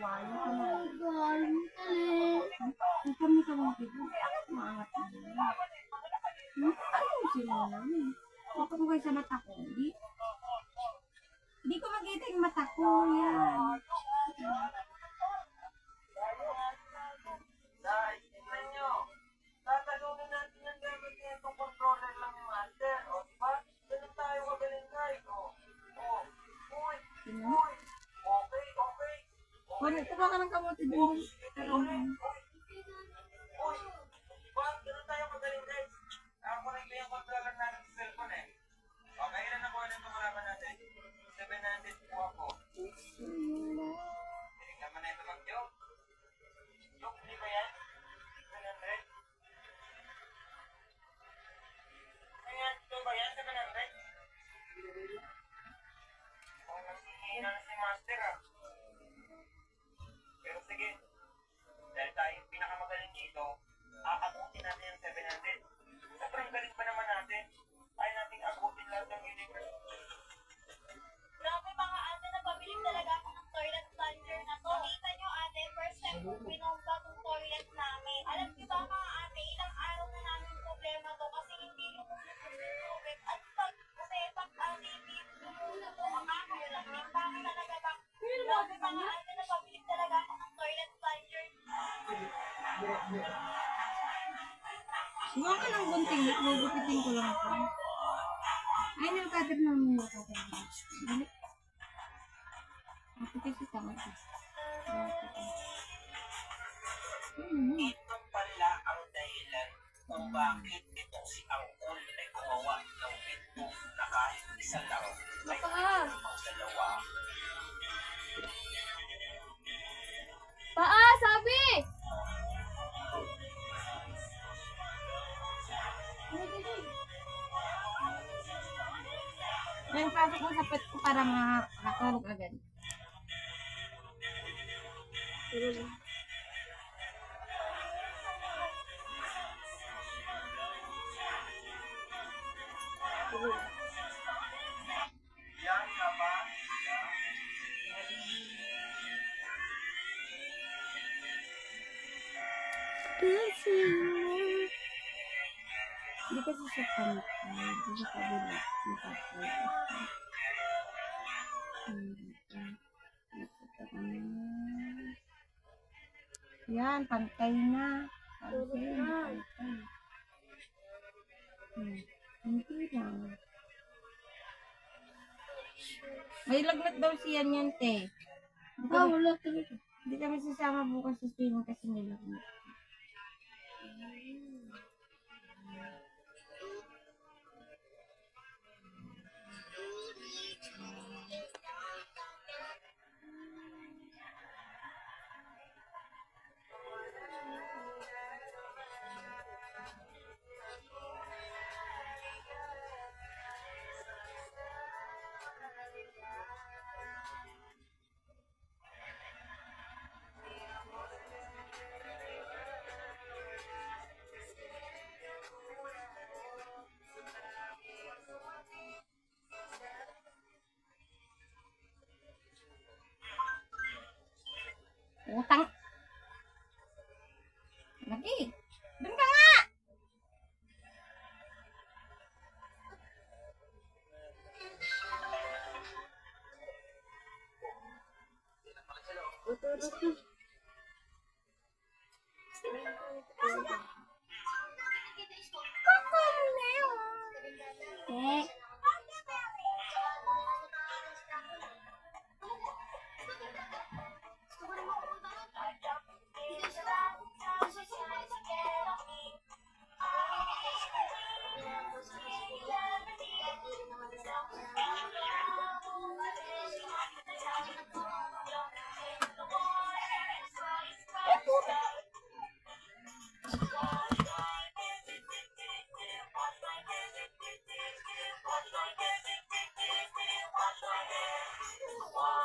kawayan ka na. Ang kami ka mong pigo. Ano maangat mo? Ayusin mo namin. Huwag ko kayo sa mata ko. Hindi ko makita yung mata ko. Yan. Tatalunin natin yung gamit niya itong controller lang yung master. O, diba? Ganun tayo magaling guys. Okay. Kuha ka ng kamote din. Diba? Ganun tayo magaling guys. Ako rin yung controller natin sa cellphone eh. Okay, ilan na kuha nito malaman natin? 700 po ako. Tinignan mo na ito mag-joke. Joke, hindi ba yan? 700? Ayan, ito ba yan? 700? Oh, nasihina na si Master ah. Pero sige, dahil tayo yung pinakamagaling dito, aabutin natin yung 700. Sobrang galing pa naman natin. Ayaw natin abutin lahat ng universe. Grabe mga ate, napabilib talaga ako ng toilet plunger na to. Kita nyo ate, first time kong pinomba ng toilet namin. Alam nyo ba mga ate, ilang araw na namin problema to kasi hindi lumulubit. At pag ate, hindi lumulubit to, makakayo lang yung baka talaga ba? Grabe mga ate, napabilib talaga ako ng toilet plunger. Huwag ka ng gunting. Gugupitin ko lang ito. Ay, nagkatip na mo yung katip. Balik. Ito kasi tama. Ito pala ang dahilan kung bakit itong si Angkol ay gumawa ng pinto na kahit isa lang ay ang dalawa. Paa, sabi! Yung pasok mo sa pet ko para makatulog agad. Yan nga ba? Hindi kasi siya pantay. Hindi siya kabila. Yan, pantay na. Pantay. Hindi lang. May lagnat daw siya yan, te. Wala talaga. Hindi kami sasama bukas sa swimming kasi may lagnat. Utang. Lagi. Doon ka nga. Ito.